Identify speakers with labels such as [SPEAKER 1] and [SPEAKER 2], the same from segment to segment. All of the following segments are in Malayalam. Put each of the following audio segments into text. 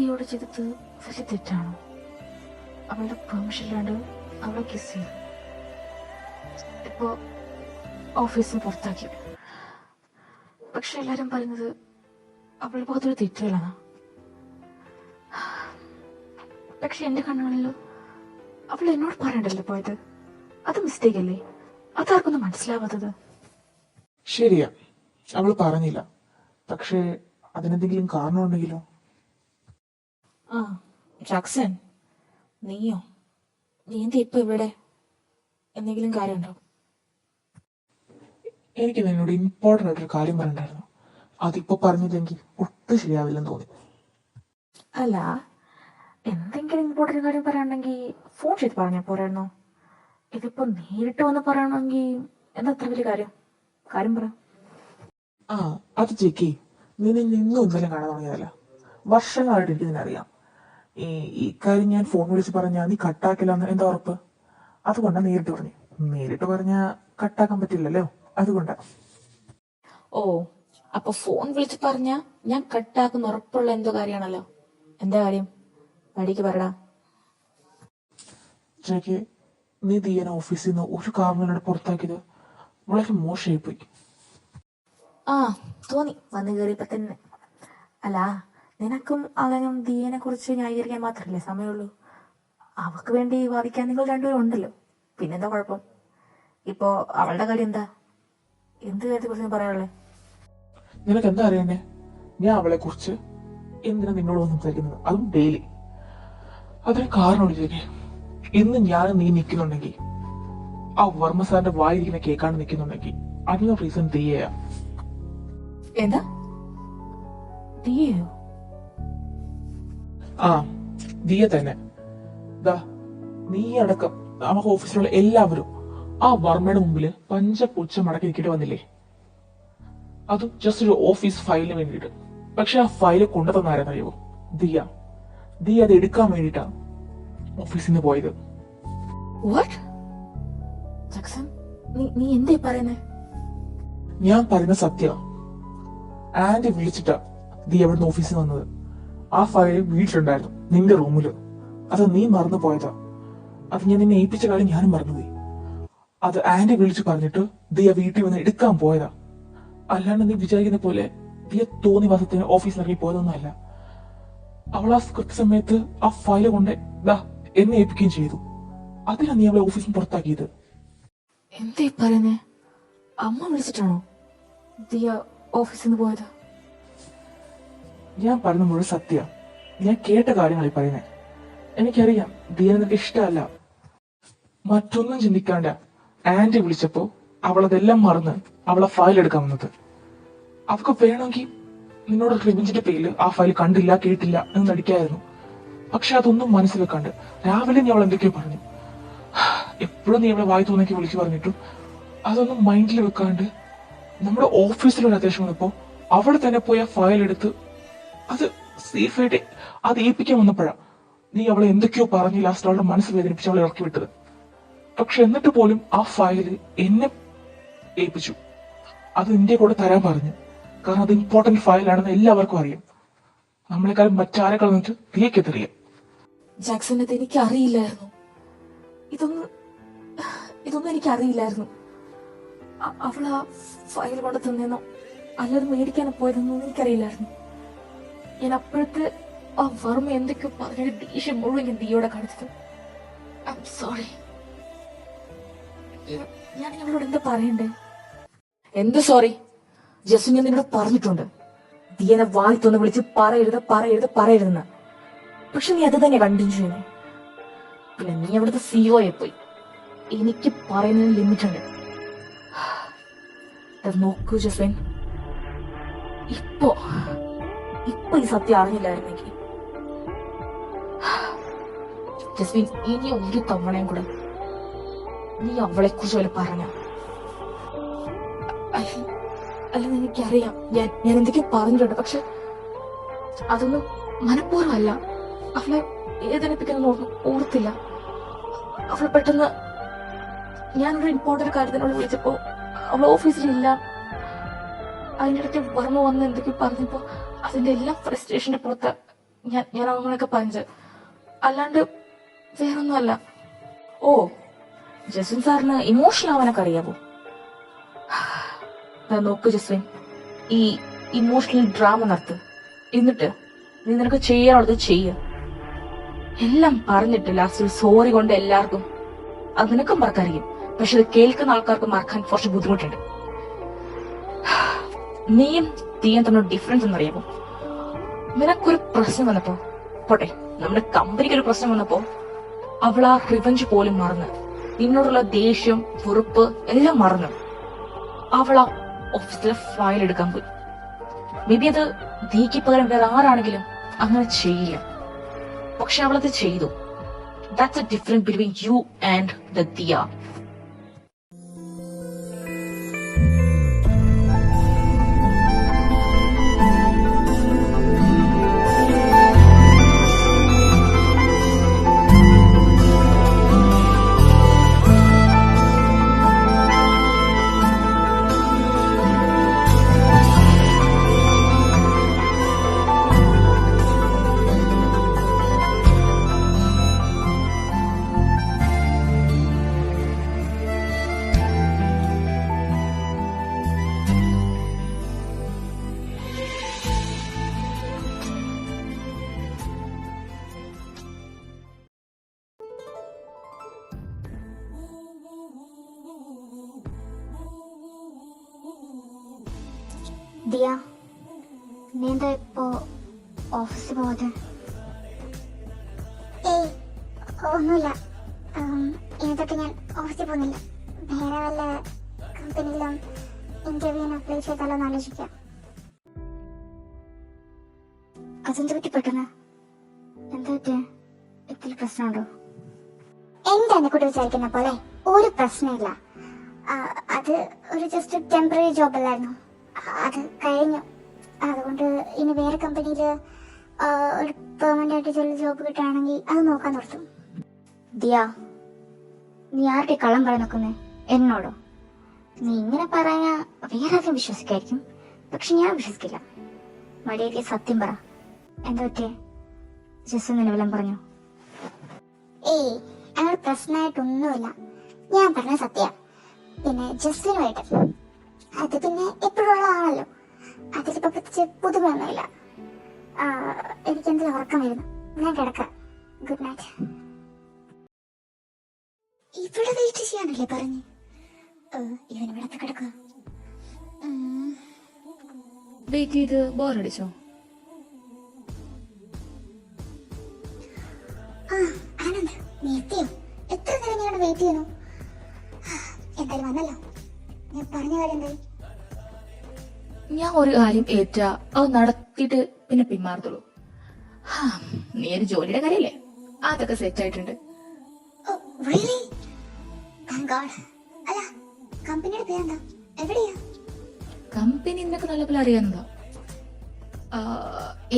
[SPEAKER 1] ദിയോട് ചെയ്തത് വലിയ തെറ്റാണോ? അവളുടെ പെർമിഷൻ ഇല്ലാണ്ട് അവളെ കിസ് ചെയ്തു. ഇപ്പോ ഓഫീസിന് പുറത്താക്കി. പക്ഷെ എല്ലാരും പറയുന്നത് അവളുടെ ഭാഗത്തൊരു തെറ്റുകളാണ്. പക്ഷെ എന്റെ കണ്ണുകളിലോ അവൾ എന്നോട് പറയണ്ടല്ലോ പോയത്. അത് മിസ്റ്റേക്ക് അല്ലേ? അതാർക്കൊന്നും മനസ്സിലാവാത്തത്?
[SPEAKER 2] ശരിയാ, അവൾ പറഞ്ഞില്ല. പക്ഷേ അതിനെന്തെങ്കിലും കാരണമുണ്ടെങ്കിലോ?
[SPEAKER 1] ആ ജാക്സൺ, നീയോ? നീ എന്താ ഇപ്പൊ ഇവിടെ? എന്തെങ്കിലും കാര്യമുണ്ടോ?
[SPEAKER 2] എനിക്ക് നിന്നോട് ഇമ്പോർട്ടൻ്റ് ആയിട്ടൊരു കാര്യം പറയണ്ടായിരുന്നു. അതിപ്പോ പറഞ്ഞില്ലെങ്കിൽ ഒട്ടും ശരിയാവില്ലെന്ന് തോന്നി.
[SPEAKER 1] അല്ല, എന്തെങ്കിലും ഇമ്പോർട്ടൻ്റ് കാര്യം പറയാണെങ്കിൽ ഫോൺ ചെയ്ത് പറഞ്ഞാൽ പോരായിരുന്നോ? ഇതിപ്പോ നേരിട്ട് വന്ന് പറയണമെങ്കിൽ എന്താ അത്ര വലിയ കാര്യം? കാര്യം പറ.
[SPEAKER 2] ആ അത് ചേക്കി, നിന്നെ നിന്നും ഇന്നലെ കാണാൻ തുടങ്ങിയതല്ല. വർഷങ്ങളായിട്ട് എനിക്ക് നിന്നറിയാം. ഈ കാര്യം ഞാൻ ഫോൺ വിളിച്ച് പറഞ്ഞാൽ നീ കട്ടാക്കില്ലെന്ന് എന്താ ഉറപ്പ്? അതുകൊണ്ടാണ് നേരിട്ട് പറഞ്ഞു. നേരിട്ട് പറഞ്ഞാൽ കട്ടാക്കാൻ പറ്റില്ലല്ലോ, അതുകൊണ്ടാ.
[SPEAKER 1] ഓ, അപ്പൊ ഫോൺ വിളിച്ച് പറഞ്ഞ ഞാൻ കട്ടാക്കുന്ന ഉറപ്പുള്ള എന്തോ കാര്യമാണല്ലോ. എന്താ കാര്യം? വഴിക്ക് പറടാ.
[SPEAKER 2] ചേക്കി, നീ ദിയനെ ഓഫീസിൽ നിന്ന് ഒരു കാരണങ്ങളോട് പുറത്താക്കിയത് വളരെ മോശമായി പോയി.
[SPEAKER 1] ആ തോന്നി വന്നു കയറിയപ്പോ തന്നെ. അല്ല, നിനക്കും അവനും ദിയനെ കുറിച്ച് ന്യായീകരിക്കാൻ മാത്രമല്ലേ സമയമുള്ളൂ? അവക്ക് വേണ്ടി വാദിക്കാൻ നിങ്ങൾ രണ്ടുപേരും ഉണ്ടല്ലോ. പിന്നെന്താ കുഴപ്പം? ഇപ്പോ അവളുടെ കാര്യം എന്താ? എന്ത് കാര്യത്തെ കുറിച്ച് പറയാനുള്ളേ?
[SPEAKER 2] നിനക്ക് എന്താ അറിയണ്ടേ? ഞാൻ അവളെ കുറിച്ച് എന്തിനാ നിന്നോട് സംസാരിക്കുന്നത്, അതും ഡെയിലി? അതിന് കാരണമുണ്ട് ചേക്കി. ഇന്ന് ഞാൻ നീ നിൽക്കുന്നുണ്ടെങ്കിൽ, ആ വർമ്മ സാറിന്റെ വായിരിക്കുന്ന കേൾക്കാണ്ട് നിൽക്കുന്നുണ്ടെങ്കിൽ അതിന് റീസൺ ദിയയാ.
[SPEAKER 1] എന്താ? ദിയയോ?
[SPEAKER 2] ആ ദിയ തന്നെ. ദാ നീ അടക്കം നമുക്ക് ഓഫീസിലുള്ള എല്ലാവരും ആ വർമ്മയുടെ മുമ്പില് പഞ്ചപുച്ഛം മടക്കി നിൽക്കേണ്ടി വന്നില്ലേ? അതും ജസ്റ്റ് ഒരു ഓഫീസ് ഫയലിന് വേണ്ടിയിട്ട്. പക്ഷെ ആ ഫയല് കൊണ്ടുതന്നാരെന്നറിയോ? ദിയ. ദിയ അത് എടുക്കാൻ വേണ്ടിയിട്ടാണ് ഓഫീസിൽ നിന്ന് പോയത്.
[SPEAKER 1] നീ എന്തേ പറയുന്നേ?
[SPEAKER 2] ഞാൻ പറയുന്ന സത്യം. ആന്റി വിളിച്ചിട്ടാ ദിയ എവിടുന്ന് ഓഫീസിൽ വന്നത്. ആ ഫയൽ വീട്ടിലുണ്ടായിരുന്നു, നിന്റെ റൂമില്. അത് നീ മറന്നു പോയതാ. അത് ഞാൻ നിന്നെ ഏൽപ്പിച്ച കാര്യം ഞാനും മറന്നുപോയി. അത് ആന്റി വിളിച്ചു പറഞ്ഞിട്ട് ദിയ വീട്ടിൽ വന്ന് എടുക്കാൻ പോയതാ. അല്ലാണ്ട് നീ വിചാരിക്കുന്ന പോലെ ദിയ തോന്നി വാസത്തിന് ഓഫീസിൽ ഇറങ്ങി പോയതൊന്നും അല്ല. അവൾ ആ കൃത്യസമയത്ത് ആ ഫയല് കൊണ്ട് എന്നെ ഏൽപ്പിക്കുകയും ചെയ്തു. അതിനാ നീ അവളെ ഓഫീസിൽ പുറത്താക്കിയത്.
[SPEAKER 1] എന്തേ പറയുന്നേ? അമ്മ വിളിച്ചിട്ടാണോ ദിയ ഓഫീസിൽ നിന്ന് പോയത്?
[SPEAKER 2] ഞാൻ പറഞ്ഞ മുഴുവൻ സത്യ. ഞാൻ കേട്ട കാര്യങ്ങളായി പറയുന്നേ. എനിക്കറിയാം ദിയ നിനക്ക് ഇഷ്ടമല്ല. മറ്റൊന്നും ചിന്തിക്കാണ്ട ആന്റി വിളിച്ചപ്പോ അവളതെല്ലാം മറന്ന് അവളെ ഫയൽ എടുക്കാൻ വന്നത്. അവർക്ക് വേണമെങ്കിൽ നിന്നോട് റിവെഞ്ചിന്റെ പേരിൽ ആ ഫയൽ കണ്ടില്ല കേട്ടില്ല എന്ന് നടിക്കായിരുന്നു. പക്ഷെ അതൊന്നും മനസ്സിൽ വെക്കാണ്ട് രാവിലെ നീ അവൾ എന്തൊക്കെയോ പറഞ്ഞു. എപ്പോഴും നീ അവളെ വായി തോന്നിക്ക് വിളിച്ചു പറഞ്ഞിട്ടും അതൊന്നും മൈൻഡിൽ വെക്കാണ്ട് നമ്മുടെ ഓഫീസിലൊരു അത്യാവശ്യം വന്നപ്പോ അവിടെ തന്നെ പോയി ആ ഫയൽ എടുത്ത് അത് സേഫായിട്ട് അത് ഏൽപ്പിക്കാൻ വന്നപ്പോഴാ നീ അവളെ എന്തൊക്കെയോ പറഞ്ഞ് ലാസ്റ്റ് അവളുടെ മനസ്സ് വേദനിപ്പിച്ച് അവളെ ഇറക്കി വിട്ടത്. പക്ഷെ എന്നിട്ട് പോലും ആ ഫയല് എന്നെ ഏൽപ്പിച്ചു. അത് നിന്റെ കൂടെ തരാൻ പറഞ്ഞു. കാരണം അത് ഇമ്പോർട്ടന്റ് ഫയലാണെന്ന് എല്ലാവർക്കും അറിയാം. നമ്മളെക്കാളും മറ്റാരെക്കാൾ എന്നിട്ട് തീയക്കെത്തറിയാം.
[SPEAKER 1] ജാക്സൺ, അത് എനിക്ക് അറിയില്ലായിരുന്നു. ഇതൊന്നും എനിക്ക് അറിയില്ലായിരുന്നു. അവൾ ആ ഫയൽ കൊണ്ട് തന്നേന്നോ അല്ലാതെ മേടിക്കാനോ പോയതൊന്നും എനിക്കറിയില്ലായിരുന്നു. ഞാൻ അപ്പോഴത്തെ ആ വർമ്മ എന്തൊക്കെയോ പറഞ്ഞ ദേഷ്യം മുഴുവൻ ഞാൻ ദിയോടെ കാണിച്ചത്. I am sorry. ഞാൻ അവളോട് എന്താ പറയണ്ടേ? എന്ത് സോറി? ജസ്റ്റ് ഞാൻ നിന്നോട് പറഞ്ഞിട്ടുണ്ട് ദിയനെ വായിത്തൊന്ന് വിളിച്ച് പറയരുതെന്ന്. പക്ഷെ നീ അത് തന്നെ കണ്ടിന്യൂ ചെയ്യുന്നു. പിന്നെ നീ അവിടുത്തെ സിഇഒ ആയി പോയി. എനിക്ക് പറയുന്നതിന് ലിമിറ്റ് ഉണ്ട്. നോക്കൂ ജസ്വിൻ, ഇപ്പൊ ഈ സത്യം അറിഞ്ഞില്ലായിരുന്നെങ്കിൽ ജസ്വിൻ ഇനി ഒരു തവണയും കൂടെ നീ അവളെ കുറിച്ച് വല്ല പറഞ്ഞ അല്ലെന്ന് എനിക്കറിയാം. ഞാൻ എന്തൊക്കെയോ പറഞ്ഞിട്ടുണ്ട്. പക്ഷെ അതൊന്നും മനഃപൂർവ്വമല്ല. അവളെ വേദനിപ്പിക്കാനൊന്നും ഓർത്തില്ല. അവൾ പെട്ടെന്ന് ഞാനൊരു ഇമ്പോർട്ടന്റ് കാര്യത്തിനോട് വിളിച്ചപ്പോ അവൾ ഓഫീസിലില്ല. അതിനിടയ്ക്ക് വർമ്മ വന്ന് എന്തൊക്കെയോ പറഞ്ഞപ്പോ അതിന്റെ എല്ലാം ഫ്രസ്ട്രേഷന്റെ പുറത്ത് ഞാൻ അങ്ങനെയൊക്കെ പറഞ്ഞത്, അല്ലാണ്ട് വേറൊന്നുമല്ല. ഓ, ജസ്വിൻ സാറിന് ഇമോഷണൽ ആവാനൊക്കെ അറിയാവോ? നോക്ക് ജസ്വിൻ, ഈ ഇമോഷണൽ ഡ്രാമ നടത്ത്, എന്നിട്ട് നീ നിനക്ക് ചെയ്യാനുള്ളത് ചെയ്യ. എല്ലാം പറഞ്ഞിട്ട് ലാസ്റ്റ് സോറി കൊണ്ട് എല്ലാവർക്കും അത് നിനക്കും മറക്കാറിയും, പക്ഷെ അത് കേൾക്കുന്ന ആൾക്കാർക്ക് മറക്കാൻ കുറച്ച് ബുദ്ധിമുട്ടുണ്ട്. നീയും തീയും തമ്മിൽ ഡിഫറൻസ് എന്നറിയാമോ? നിനക്കൊരു പ്രശ്നം വന്നപ്പോ, പോട്ടെ നമ്മുടെ കമ്പനിക്ക് ഒരു പ്രശ്നം വന്നപ്പോ അവൾ ആ റിവഞ്ച് പോലും മറന്ന്, നിന്നോടുള്ള ദേഷ്യം വെറുപ്പ് എല്ലാം മറന്ന് അവൾ ആ ഓഫീസിലെ ഫയൽ എടുക്കാൻ പോയി. മേ ബി അത് നീക്ക് പകരം വേറെ ആരാണെങ്കിലും അങ്ങനെ ചെയ്യില്ല, പക്ഷെ അവളത് ചെയ്തു. That's A difference between you and the Diya.
[SPEAKER 3] Diya, നീ എന്താ ഇപ്പോ ഓഫീസിൽ പോവാതെ? ഏയ് ഒന്നുമില്ല, ഇതൊക്കെ ഞാൻ ഓഫീസിൽ പോകുന്നില്ല. വേറെ വല്ല കമ്പനിയിലും ഇന്റർവ്യൂവിന് അപ്ലൈ ചെയ്താലോ എന്ന് ആലോചിക്കാം. അതെന്ത് പറ്റി പെട്ടെന്ന്? എന്താ പറ്റിയ? ഇതിൽ പ്രശ്നമുണ്ടോ? എന്താ എന്നെ കൂടി വിചാരിക്കുന്ന പോലെ ഒരു പ്രശ്നമില്ല. അത് ഒരു ജസ്റ്റ് ടെമ്പററി ജോബ് അല്ലായിരുന്നു, അത് കഴിഞ്ഞു. അതുകൊണ്ട് ഇനി വേറെ കമ്പനിയിൽ ഒരു പെർമനന്റ് ആയിട്ട് ചില ജോബ് കിട്ടുകയാണെങ്കിൽ അത് നോക്കാൻ നിർത്തും. ദിയ, നീ ആരുടെ കള്ളം പറയാൻ നോക്കുന്നേ? എന്നോടോ? നീ ഇങ്ങനെ പറയാ വേറെ ആരും വിശ്വസിക്കായിരിക്കും, പക്ഷെ ഞാൻ വിശ്വസിക്കില്ല. മടിയേക്ക് സത്യം പറ, എന്താ പറ്റിയേ? ജസ്റ്റ് നിന്നെ വല്ലതും പറഞ്ഞു? ഏയ്, അങ്ങനെ പ്രശ്നമായിട്ടൊന്നുമില്ല. ഞാൻ പറഞ്ഞ സത്യം. പിന്നെ ജസ്റ്റിനുമായിട്ട് അത് പിന്നെ എപ്പോഴുള്ള ആണല്ലോ, അതിലിപ്പോ പ്രത്യേകിച്ച് പുതുമയൊന്നുമില്ല. എനിക്കെന്തെങ്കിലും ഉറക്കം വരുന്നു, ഞാൻ കിടക്കാം. Good night. ഇവിടെ വെയിറ്റ് ചെയ്യാനല്ലേ പറഞ്ഞു? ഇവനിവിടെ കിടക്കുക.
[SPEAKER 1] വെയിറ്റ് ചെയ്ത് ബോറടിച്ചോ?
[SPEAKER 3] ആനന്ദ്, നീ എത്തിയോ? എത്ര നേരം ഞാൻ വെയിറ്റ് ചെയ്യുന്നു. എന്തായാലും വന്നല്ലോ. ഞാൻ പറഞ്ഞ കാര്യം എന്തായി?
[SPEAKER 1] ഞാൻ ഒരു കാര്യം ഏറ്റാ അത് നടത്തിയിട്ട് പിന്നെ പിന്മാറത്തുള്ളൂ. നീ ഒരു ജോലിയുടെ കാര്യല്ലേ, അതൊക്കെ സെറ്റ് ആയിട്ടുണ്ട്.
[SPEAKER 3] അല്ല, കമ്പനിയുടെ പേരെന്താ? എവിടെയാ
[SPEAKER 1] കമ്പനി? നിനക്ക് നല്ലപോലെ അറിയാവുന്നതാ,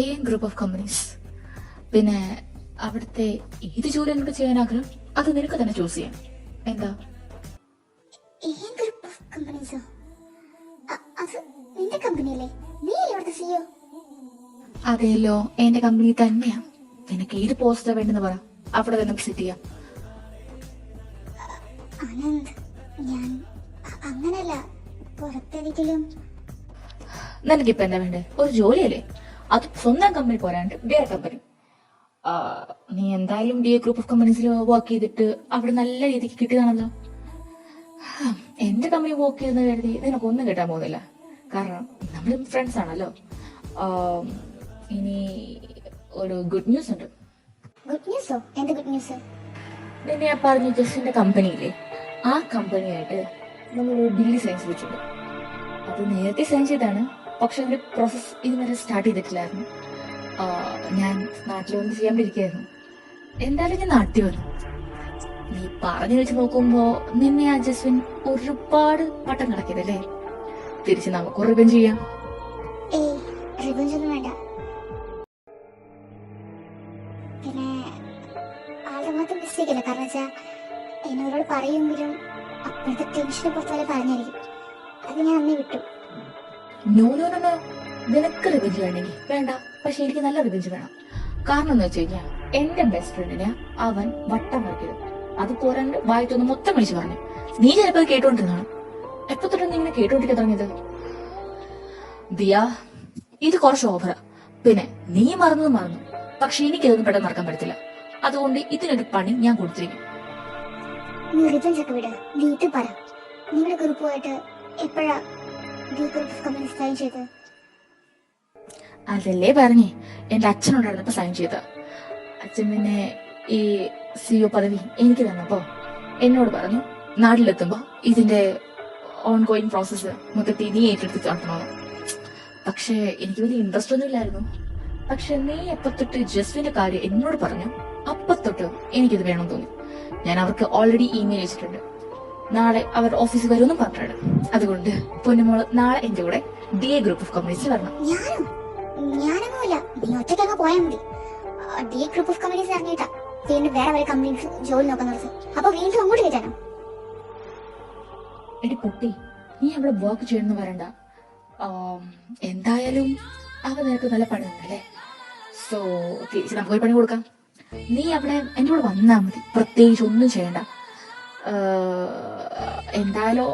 [SPEAKER 1] AM ഗ്രൂപ്പ് ഓഫ് കമ്പനീസ്. പിന്നെ അവിടുത്തെ ഏത് ജോലി എന്നോട് ചെയ്യാൻ ആഗ്രഹം അത് നിനക്ക് തന്നെ ചൂസ് ചെയ്യാം. എന്താ? അതെല്ലോ, എന്റെ കമ്പനി തന്നെയാ. നിനക്ക് ഏത് പോസ്റ്റാ വേണ്ടെന്ന് പറ, അവിടെ തന്നെ വിസിറ്റ് ചെയ്യാം. നിനക്കിപ്പോ എന്താ വേണ്ടേ? ഒരു ജോലിയല്ലേ, അത് സ്വന്തം കമ്പനി പോരാണ്ട് വേറെ കമ്പനി. നീ എന്തായാലും DA ഗ്രൂപ്പ് ഓഫ് കമ്പനീസിൽ വർക്ക് ചെയ്തിട്ട് അവിടെ നല്ല രീതിക്ക് കിട്ടിയതാണല്ലോ. എന്റെ കമ്പനി വർക്ക് ചെയ്യുന്ന കരുതി നിനക്കൊന്നും കിട്ടാൻ പോകുന്നില്ല, കാരണം നമ്മൾ ഫ്രണ്ട്സ് ആണല്ലോ. ഇനി ഒരു ഗുഡ് ന്യൂസ് ഉണ്ട്. നിന്നെ ഞാൻ പറഞ്ഞു ജസ്റ്റിന്റെ കമ്പനിയില്ലേ, ആ കമ്പനിയായിട്ട് നമ്മളൊരു ഡീൽ സൈൻ ചെയ്തിട്ടുണ്ട്. അത് നേരത്തെ സൈൻ ചെയ്താണ്, പക്ഷെ അതിന്റെ പ്രോസസ് ഇതുവരെ സ്റ്റാർട്ട് ചെയ്തിട്ടില്ലായിരുന്നു. ഞാൻ നാട്ടിൽ വന്ന് ചെയ്യാണ്ടിരിക്കുകയായിരുന്നു. എന്തായാലും ഞാൻ നാട്ടിൽ വന്നു. നീ പറഞ്ഞു വെച്ച് നോക്കുമ്പോ നിന്നെ ആ ജസ്വിൻ ഒരുപാട് വട്ടം കിടക്കിയതല്ലേ. തിരിച്ച് നമുക്ക് റിവെഞ്ച് ചെയ്യാം.
[SPEAKER 3] പിന്നെ ആളുടെ മാത്രം മിസ്റ്റേക്ക് ഇല്ല, കാരണം വെച്ചാൽ എന്നോട് പറയുമെങ്കിലും അപ്പോഴത്തെ ടെൻഷനെ പുറത്താലെ പറഞ്ഞായിരിക്കും. അത് ഞാൻ അന്നേ വിട്ടു.
[SPEAKER 1] നോ നോ നോ നോ, നിനക്ക് റിവെഞ്ച് വേണമെങ്കിൽ വേണ്ട, പക്ഷെ എനിക്ക് നല്ല റിവെഞ്ച് വേണം. കാരണം എന്ന് വെച്ച് കഴിഞ്ഞാൽ എന്റെ ബെസ്റ്റ് ഫ്രണ്ടിനെ അവൻ വട്ടം വരയ്ക്കരുത്. അത് പോരാണ്ട് വായിട്ടൊന്ന് മൊത്തം വിളിച്ചു പറഞ്ഞു. നീ ചിലപ്പോൾ കേട്ടോണ്ടിരുന്നാണ്. എപ്പോ തൊട്ട് നീ ഇങ്ങനെ കേട്ടോണ്ടിരിക്കാൻ തുടങ്ങിയത്? ദിയ, ഇത് കുറച്ച് ഓവറ. പിന്നെ നീ മറന്നു, പക്ഷെ എനിക്കിതൊന്നും പെട്ടെന്ന് മറക്കാൻ പറ്റത്തില്ല. അതുകൊണ്ട് ഇതിനൊരു പണി ഞാൻ കൊടുത്തിരിക്കും.
[SPEAKER 3] നീ റിവെഞ്ച് ഒക്കെ വിട്. നീ ഇത് പറ, നിങ്ങളുടെ ഗ്രൂപ്പുമായിട്ട് എപ്പോഴാ the group of companies sign ചെയ്തത്?
[SPEAKER 1] അതല്ലേ പറഞ്ഞേ, എന്റെ അച്ഛനോടായിരുന്നപ്പോ സൈൻ ചെയ്ത. അച്ഛൻ പിന്നെ ഈ CEO പദവി എനിക്ക് തന്നപ്പോ എന്നോട് പറഞ്ഞു, നാട്ടിലെത്തുമ്പോ ഇതിന്റെ ഓൺഗോയിങ് പ്രോസസ്സ് മൊത്തത്തിൽ നീ ഏറ്റെടുത്ത് നടത്തണമെന്ന്. പക്ഷെ എനിക്ക് വലിയ ഇൻട്രസ്റ്റ് ഒന്നും ഇല്ലായിരുന്നു. പക്ഷെ നീ എപ്പത്തൊട്ട് ജസ്വിന്റെ കാര്യം എന്നോട് പറഞ്ഞു, അപ്പത്തൊട്ട് എനിക്കിത് വേണം തോന്നി. ഞാൻ അവർക്ക് ഓൾറെഡി ഇമെയിൽ അയച്ചിട്ടുണ്ട്. നാളെ അവർ ഓഫീസിൽ വരുമെന്നും പറഞ്ഞിട്ടുണ്ട്. അതുകൊണ്ട് പൊന്നുമോള് നാളെ എന്റെ കൂടെ DA ഗ്രൂപ്പ് ഓഫ് കമ്പനീസിൽ വരണം.
[SPEAKER 3] ഞാനൊന്നുമില്ല, നീ ഒറ്റയ്ക്കൊക്കെ പോയാൽ മതി. ഡി ഗ്രൂപ്പ് ഓഫ് കമ്പനീസ് ഇറങ്ങിയിട്ടാ വീണ്ടും വേറെ വരെ കമ്പനീസ് ജോലി നോക്കുന്നത്. അപ്പൊ വീണ്ടും അങ്ങോട്ട് കയറ്റാനോ?
[SPEAKER 1] എടി പൊട്ടി, നീ അവിടെ വർക്ക് ചെയ്യണമെന്ന് പറയണ്ട. എന്തായാലും അവ നിനക്ക് നല്ല പണി തന്നല്ലേ. സോ തിരിച്ച് നമുക്ക് ഒരു പണി കൊടുക്കാം. നീ അവിടെ എന്റെ കൂടെ വന്നാ മതി, പ്രത്യേകിച്ച് ഒന്നും ചെയ്യണ്ട. എന്തായാലോ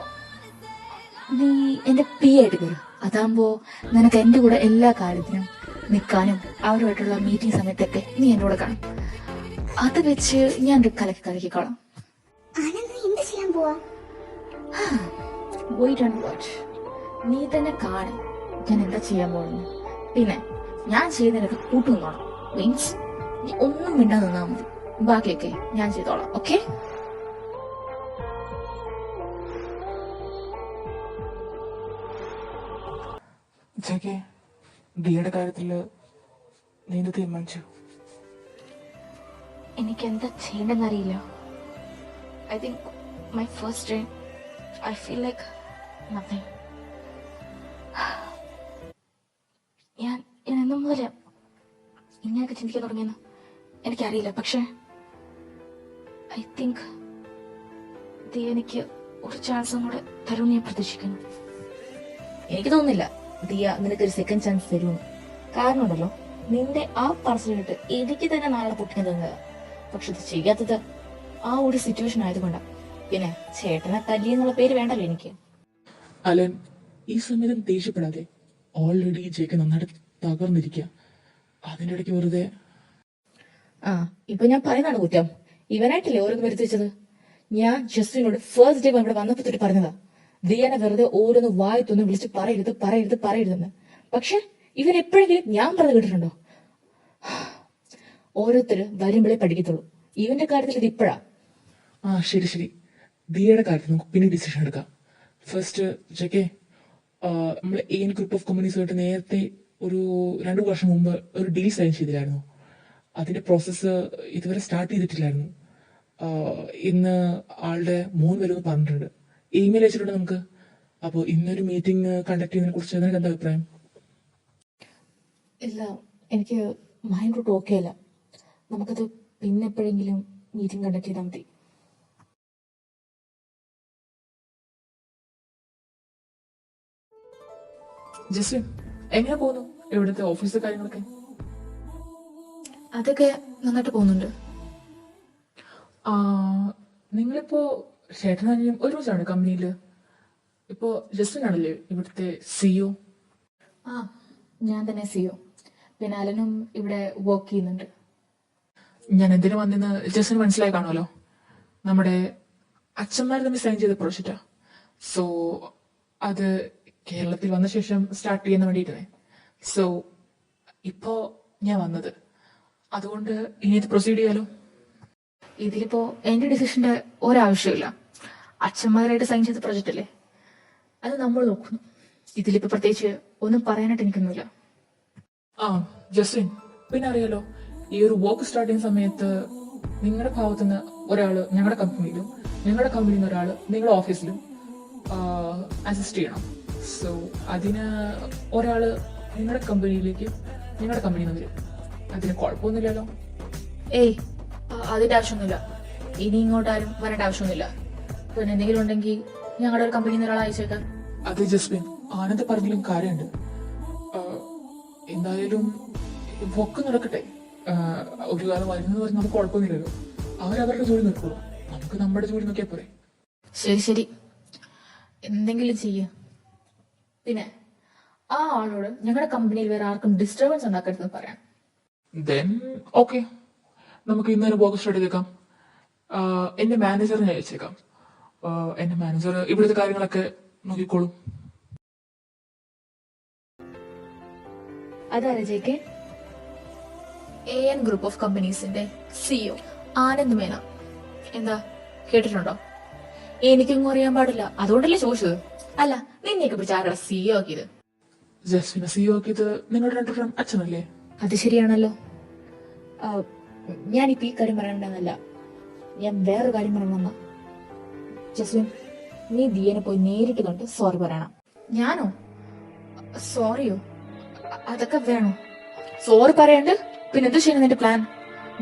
[SPEAKER 1] നീ എന്റെ PA ആയിട്ട് കയറും. അതാകുമ്പോ നിനക്ക് എന്റെ കൂടെ എല്ലാ കാര്യത്തിനും നിൽക്കാനും അവരുമായിട്ടുള്ള മീറ്റിംഗ് സമയത്തൊക്കെ നീ എന്റെ കൂടെ കാണും. അത് വെച്ച് ഞാൻ ഒരു കലക്കിക്കോളാം.
[SPEAKER 3] എന്ത് ചെയ്യാൻ പോവാ?
[SPEAKER 1] Wait and watch. നീ തന്നെ കാണും ഞാൻ എന്താ ചെയ്യാൻ പോകുന്നു. പിന്നെ ഞാൻ ചെയ്യുന്നതിനൊക്കെ കൂട്ടുന്നോണം. മീൻസ് നീ ഒന്നും മിണ്ടാ നിന്നാ മതി, ബാക്കിയൊക്കെ ഞാൻ ചെയ്തോളാം. ഓക്കെ?
[SPEAKER 2] ജെകെ, ദിയയുടെ കാര്യത്തില് നീ എന്ത് തീരുമാനിച്ചു?
[SPEAKER 1] എനിക്ക് എന്താ ചെയ്യണ്ടെന്നറിയില്ല. I think my first day I feel like nothing. ഞാൻ എന്നും മുതൽ ഇങ്ങനെയൊക്കെ ചിന്തിക്കാൻ തുടങ്ങിയെന്ന് എനിക്കറിയില്ല. പക്ഷെ ഐ തിങ്ക് ദിയ എനിക്ക് ഒരു ചാൻസും കൂടെ തരുമെന്ന് ഞാൻ പ്രതീക്ഷിക്കുന്നു. എനിക്ക് തോന്നുന്നില്ല ദിയ നിനക്കൊരു സെക്കൻഡ് ചാൻസ് തരുമെന്ന്. കാരണം ഉണ്ടല്ലോ, നിന്റെ ആ പറച്ചിലിട്ട് എനിക്ക് തന്നെ നാളെ പൊട്ടിക്കാൻ തന്നത്. പക്ഷെ ഇത് ചെയ്യാത്തത് ആ ഒരു സിറ്റുവേഷൻ ആയതുകൊണ്ടാണ്. പിന്നെ ചേട്ടനെ തല്ലി എന്നുള്ള പേര് വേണ്ടല്ലോ എനിക്ക്.
[SPEAKER 2] അലൻ, ഈ സമയത്ത് ദേഷ്യപ്പെടാതെ. ഓൾറെഡി ജെകെ നന്നായിട്ട് തകർന്നിരിക്കുക. അതിന്റെ ഇടയ്ക്ക് വെറുതെ
[SPEAKER 1] ഇപ്പൊ ഞാൻ പറയുന്നതാണ് കുറ്റം. ഇവനായിട്ടില്ലേ ഓരോന്ന് വരുത്തി വെച്ചത്. ഞാൻ ജസ്റ്റിനോട് ഫസ്റ്റ് ഡേ ഇവിടെ വന്നപ്പോ തൊട്ട് പറഞ്ഞതാ, ദിയനെ വെറുതെ ഓരോന്ന് വായത്തൊന്ന് വിളിച്ച് പറയരുതെന്ന്. പക്ഷെ ഇവൻ എപ്പോഴെങ്കിലും ഞാൻ പറഞ്ഞു കേട്ടിട്ടുണ്ടോ? ഓരോരുത്തര് വരുമ്പോഴേ പഠിക്കത്തുള്ളൂ. ഇവന്റെ കാര്യത്തിൽ ഇത് ഇപ്പോഴാ.
[SPEAKER 2] ശരി, ദിയയുടെ കാര്യത്തിൽ നമുക്ക് പിന്നെ ഡിസിഷൻ എടുക്കാം. ഫസ്റ്റ് ജെകെ, നമ്മൾ AN ഗ്രൂപ്പ് ഓഫ് കമ്പനീസുമായിട്ട് നേരത്തെ ഒരു 2 വർഷം മുമ്പ് ഒരു ഡീൽ സൈൻ ചെയ്തില്ലായിരുന്നു. അതിന്റെ പ്രോസസ്സ് ഇതുവരെ സ്റ്റാർട്ട് ചെയ്തിട്ടില്ലായിരുന്നു. ഇന്ന് ആളുടെ മോൻ വരുമെന്ന് പറഞ്ഞിട്ടുണ്ട്. ഇമെയിൽ അയച്ചിട്ടുണ്ട് നമുക്ക്. അപ്പോൾ ഇന്നൊരു മീറ്റിംഗ് കണ്ടക്ട് ചെയ്യുന്നതിനെ കുറിച്ച് നിനക്ക് എന്താ അഭിപ്രായം?
[SPEAKER 1] ഇല്ല, എനിക്ക് മൈൻഡ് റൂട്ട് ഓക്കെ അല്ല. നമുക്കത് പിന്നെ എപ്പോഴെങ്കിലും മീറ്റിംഗ് കണ്ടക്ട് ചെയ്താൽ മതി.
[SPEAKER 2] ജസ്റ്റിൻ, എങ്ങനെ പോകുന്നു ഇവിടുത്തെ ഓഫീസ് കാര്യങ്ങളൊക്കെ?
[SPEAKER 1] അതൊക്കെ നന്നായിട്ട് പോകുന്നുണ്ട്.
[SPEAKER 2] നിങ്ങളിപ്പോ ചേട്ടനും ഒരുമിച്ചാണ് കമ്പനിയില്? ഇപ്പോ ജസ്റ്റിൻ ആണല്ലേ ഇവിടുത്തെ CEO?
[SPEAKER 1] ഞാൻ തന്നെ CEO. പിന്നെ അലനും ഇവിടെ വർക്ക് ചെയ്യുന്നുണ്ട്.
[SPEAKER 2] ഞാൻ എന്തിനു വന്നെന്ന് ജസ്റ്റിന് മനസ്സിലായി കാണുമല്ലോ. നമ്മുടെ അച്ഛന്മാർ തമ്മിൽ സൈൻ ചെയ്ത പ്രോജക്റ്റാ. സോ അത് കേരളത്തിൽ വന്ന ശേഷം സ്റ്റാർട്ട് ചെയ്യാൻ വേണ്ടിയിട്ടേ. സോ ഇപ്പോ ഞാൻ വന്നത് അതുകൊണ്ട് ഇനി ഇത് പ്രൊസീഡ് ചെയ്യാലോ.
[SPEAKER 1] ഇതിലിപ്പോ എന്റെ ഡിസിഷന്റെ ഒരാവശ്യമില്ല. അച്ഛന്മാരായിട്ട് സൈൻ ചെയ്ത പ്രൊജക്റ്റ് അല്ലേ, അത് നമ്മൾ നോക്കുന്നു. ഇതിലിപ്പോ പ്രത്യേകിച്ച് ഒന്നും പറയാനായിട്ട് എനിക്കൊന്നുമില്ല.
[SPEAKER 2] ജസ്റ്റിൻ, പിന്നെ അറിയാലോ, ഈ ഒരു വർക്ക് സ്റ്റാർട്ട് ചെയ്യുന്ന സമയത്ത് നിങ്ങളുടെ ഭാഗത്തുനിന്ന് ഒരാള് ഞങ്ങളുടെ കമ്പനിയിലും ഞങ്ങളുടെ കമ്പനിയിൽ നിന്ന് ഒരാള് നിങ്ങളുടെ ഓഫീസിലും അസിസ്റ്റ് ചെയ്യണം. സോ അതിന് ഒരാള് നിങ്ങളുടെ കമ്പനിയിലേക്ക് ഞങ്ങളുടെ കമ്പനിയിൽ നിന്ന് വരും. അതിന് കുഴപ്പമൊന്നുമില്ലല്ലോ?
[SPEAKER 1] അതിന്റെ ആവശ്യമൊന്നുമില്ല. ഇനി ഇങ്ങോട്ട് ആരും വരേണ്ട ആവശ്യമൊന്നുമില്ല. പിന്നെ എന്തെങ്കിലും ഉണ്ടെങ്കിൽ ഞങ്ങളുടെ ഒരു കമ്പനിയിൽ നിന്ന് ഒരാൾ അയച്ചേക്കാം.
[SPEAKER 2] അതെ ജസ്വിൻ, ആനന്ദ് പറഞ്ഞാലും കാര്യമുണ്ട്. എന്തായാലും വർക്ക് നടക്കട്ടെ. ഒരു കാലം വരുന്നത് പറഞ്ഞ് നമുക്ക് കുഴപ്പമൊന്നുമില്ലല്ലോ. അവരവരുടെ ജോലി നോക്കുള്ളൂ, നമുക്ക് നമ്മുടെ ജോലി നോക്കിയാൽ പോരെ.
[SPEAKER 1] ശരി ശരി, എന്തെങ്കിലും ചെയ്യ. പിന്നെ ആ ആളോട് ഞങ്ങളുടെ കമ്പനിയിൽ വേറെ ആർക്കും ഡിസ്റ്റർബൻസ് ഉണ്ടാക്കരുതെന്ന് പറയാം.
[SPEAKER 2] ദെൻ ഓക്കെ, നമുക്ക് ഇന്ന് തന്നെ ബോക്സ് സ്റ്റാർട്ട് ചെയ്തേക്കാം. എന്റെ മാനേജറിനെ അയച്ചേക്കാം. എന്റെ മാനേജർ ഇവിടുത്തെ കാര്യങ്ങളൊക്കെ നോക്കിക്കോളും.
[SPEAKER 1] അതാരാ ജെ.കെ? AN ഗ്രൂപ്പ് ഓഫ് കമ്പനീസിന്റെ CEO ആനന്ദ് മേന. എന്താ, കേട്ടിട്ടുണ്ടോ? എനിക്കൊന്നും അറിയാൻ പാടില്ല, അതുകൊണ്ടല്ലേ ചോദിച്ചത്. അല്ല, നിന്നെയൊക്കെ പിടിച്ച ആരുടെ CEO ആക്കിയത്?
[SPEAKER 2] ജസ്വിനെ CEO ആക്കിയത് നിങ്ങളുടെ രണ്ട് ഫ്രണ്ട് അച്ഛനല്ലേ?
[SPEAKER 1] അത് ശരിയാണല്ലോ. ഞാനിപ്പോ ഈ കാര്യം പറയണ്ടെന്നല്ല, ഞാൻ വേറൊരു കാര്യം പറയാൻ വന്ന. ജസ്വിൻ, നീ ദിയനെ പോയി നേരിട്ട് കണ്ട് സോറി പറയണം. ഞാനോ? സോറിയോ? അതൊക്കെ വേണോ? സോറി പറയണ്ട് പിന്നെ എന്ത് ചെയ്യണം നിന്റെ പ്ലാൻ?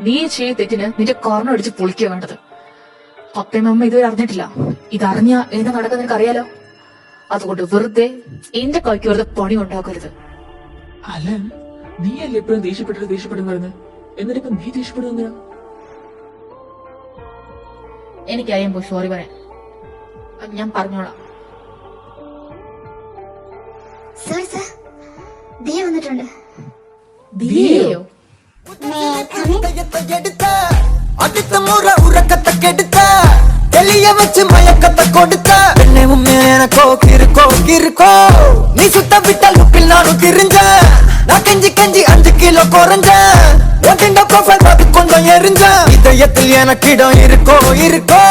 [SPEAKER 1] നീ ചെയ്ത തെറ്റിന് നിന്റെ കോർണർ അടിച്ച് പൊളിക്കുക വേണ്ടത്. പപ്പയും അമ്മ ഇതുവരെ അറിഞ്ഞിട്ടില്ല. ഇതറിഞ്ഞ എന്താ നടക്കാൻ നിനക്ക് അറിയാലോ. അതുകൊണ്ട് വെറുതെ എന്റെ കൈക്ക് വെറുതെ പണി ഉണ്ടാക്കരുത്.
[SPEAKER 2] അലൻ, നീ അല്ലേ എപ്പോഴും ദേഷ്യപ്പെടുന്നു വരുന്നത്? എന്നിട്ടിപ്പോ നീ ദേഷ്യപ്പെടുന്ന?
[SPEAKER 1] എനിക്കറിയാൻ പോയി സോറി പറയാൻ. ഞാൻ പറഞ്ഞോളാം.
[SPEAKER 3] സർ സർ, ദിയ വന്നിട്ടുണ്ട്.
[SPEAKER 1] ദിയയോ?
[SPEAKER 4] அடுத்த முறை உறக்கத்தை கெடுத்த தெளிய வச்சு மயக்கத்தை கொடுத்த என்னை உண்மையான இருக்கோ நீ சுத்த விட்ட லுக்கில் நானும் திரிஞ்ச நான் கெஞ்சி 5 கிலோ குறைஞ்ச ப்ரொஃபைல் பார்த்து கொஞ்சம் எரிஞ்ச இதயத்தில் எனக்கு இடம் இருக்கோ